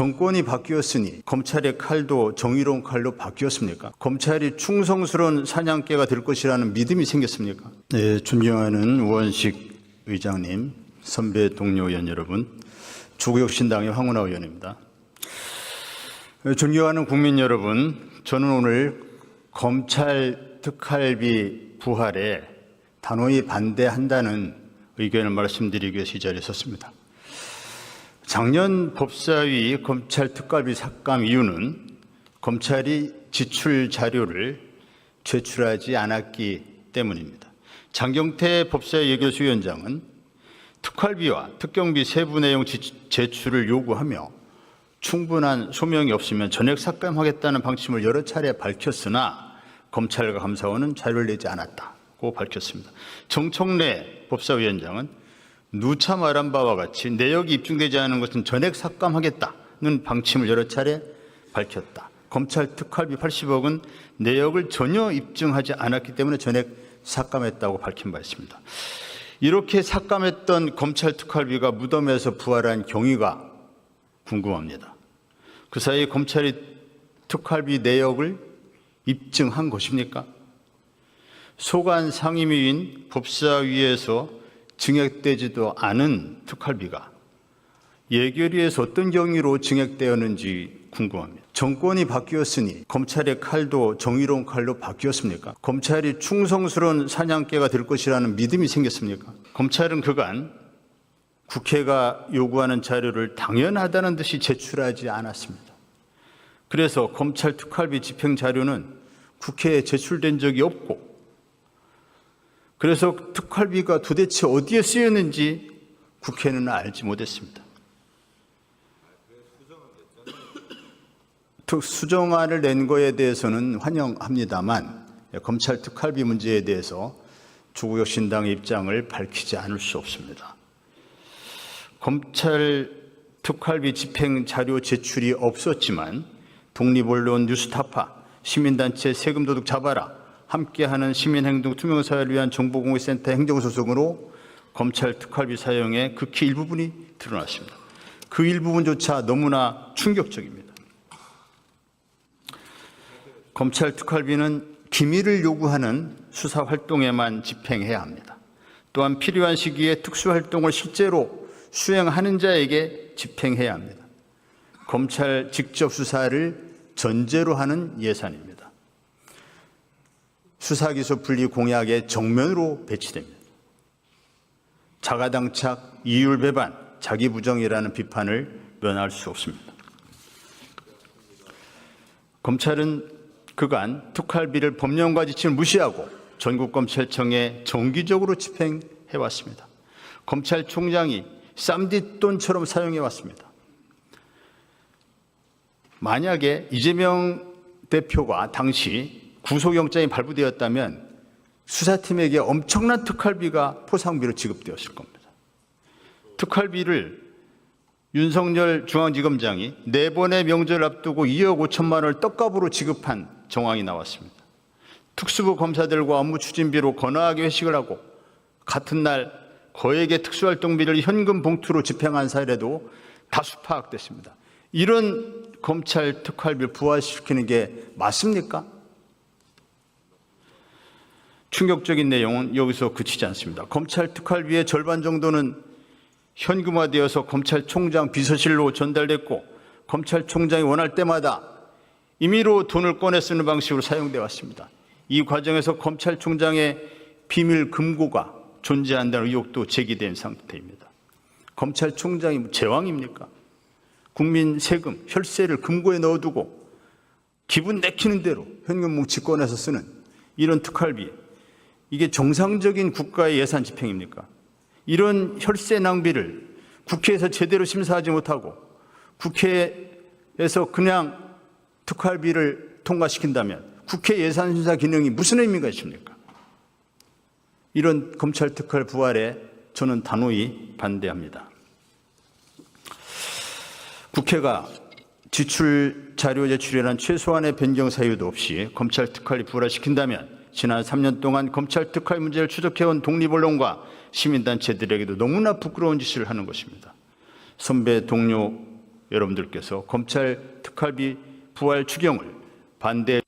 정권이 바뀌었으니 검찰의 칼도 정의로운 칼로 바뀌었습니까? 검찰이 충성스러운 사냥개가 될 것이라는 믿음이 생겼습니까? 네, 존경하는 우원식 의장님, 선배 동료 의원 여러분, 조국혁신당의 황운하 의원입니다. 존경하는 국민 여러분, 저는 오늘 검찰 특활비 부활에 단호히 반대한다는 의견을 말씀드리기 위해서 이 자리에 섰습니다. 작년 법사위 검찰 특활비 삭감 이유는 검찰이 지출 자료를 제출하지 않았기 때문입니다. 장경태 법사위 예결수위원장은 특활비와 특경비 세부 내용 제출을 요구하며 충분한 소명이 없으면 전액 삭감하겠다는 방침을 여러 차례 밝혔으나 검찰과 감사원은 자료를 내지 않았다고 밝혔습니다. 정청래 법사위원장은 누차 말한 바와 같이 내역이 입증되지 않은 것은 전액 삭감하겠다는 방침을 여러 차례 밝혔다. 검찰 특활비 80억은 내역을 전혀 입증하지 않았기 때문에 전액 삭감했다고 밝힌 바 있습니다. 이렇게 삭감했던 검찰 특활비가 무덤에서 부활한 경위가 궁금합니다. 그 사이 검찰이 특활비 내역을 입증한 것입니까? 소관 상임위인 법사위에서 증액되지도 않은 특활비가 예결위에서 어떤 경위로 증액되었는지 궁금합니다. 정권이 바뀌었으니 검찰의 칼도 정의로운 칼로 바뀌었습니까? 검찰이 충성스러운 사냥개가 될 것이라는 믿음이 생겼습니까? 검찰은 그간 국회가 요구하는 자료를 당연하다는 듯이 제출하지 않았습니다. 그래서 검찰 특활비 집행 자료는 국회에 제출된 적이 없고, 그래서 특활비가 도대체 어디에 쓰였는지 국회는 알지 못했습니다. 수정안을 낸 거에 대해서는 환영합니다만 검찰 특활비 문제에 대해서 조국혁신당의 입장을 밝히지 않을 수 없습니다. 검찰 특활비 집행 자료 제출이 없었지만 독립언론 뉴스타파, 시민단체 세금도둑 잡아라, 함께하는 시민행동 투명사회를 위한 정보공개센터 행정소송으로 검찰 특활비 사용의 극히 일부분이 드러났습니다. 그 일부분조차 너무나 충격적입니다. 검찰 특활비는 기밀을 요구하는 수사활동에만 집행해야 합니다. 또한 필요한 시기에 특수활동을 실제로 수행하는 자에게 집행해야 합니다. 검찰 직접 수사를 전제로 하는 예산입니다. 수사기소 분리 공약의 정면으로 배치됩니다. 자가당착, 이율배반, 자기부정이라는 비판을 면할 수 없습니다. 검찰은 그간 특활비를 법령과 지침을 무시하고 전국검찰청에 정기적으로 집행해왔습니다. 검찰총장이 쌈짓돈처럼 사용해왔습니다. 만약에 이재명 대표가 당시 구속영장이 발부되었다면 수사팀에게 엄청난 특활비가 포상비로 지급되었을 겁니다. 특활비를 윤석열 중앙지검장이 4번의 명절을 앞두고 2억 5천만 원을 떡값으로 지급한 정황이 나왔습니다. 특수부 검사들과 업무 추진비로 거나하게 회식을 하고 같은 날 거액의 특수활동비를 현금 봉투로 집행한 사례도 다수 파악됐습니다. 이런 검찰 특활비를 부활시키는 게 맞습니까? 충격적인 내용은 여기서 그치지 않습니다. 검찰 특활비의 절반 정도는 현금화되어서 검찰총장 비서실로 전달됐고 검찰총장이 원할 때마다 임의로 돈을 꺼내 쓰는 방식으로 사용되어 왔습니다. 이 과정에서 검찰총장의 비밀 금고가 존재한다는 의혹도 제기된 상태입니다. 검찰총장이 제왕입니까? 국민 세금, 혈세를 금고에 넣어두고 기분 내키는 대로 현금 뭉치 꺼내서 쓰는 이런 특활비, 이게 정상적인 국가의 예산 집행입니까? 이런 혈세 낭비를 국회에서 제대로 심사하지 못하고 국회에서 그냥 특활비를 통과시킨다면 국회 예산심사 기능이 무슨 의미가 있습니까? 이런 검찰 특활 부활에 저는 단호히 반대합니다. 국회가 지출 자료 제출이라는 최소한의 변경 사유도 없이 검찰 특활이 부활시킨다면 지난 3년 동안 검찰 특활 문제를 추적해온 독립언론과 시민단체들에게도 너무나 부끄러운 짓을 하는 것입니다. 선배 동료 여러분들께서 검찰 특활비 부활 추경을 반대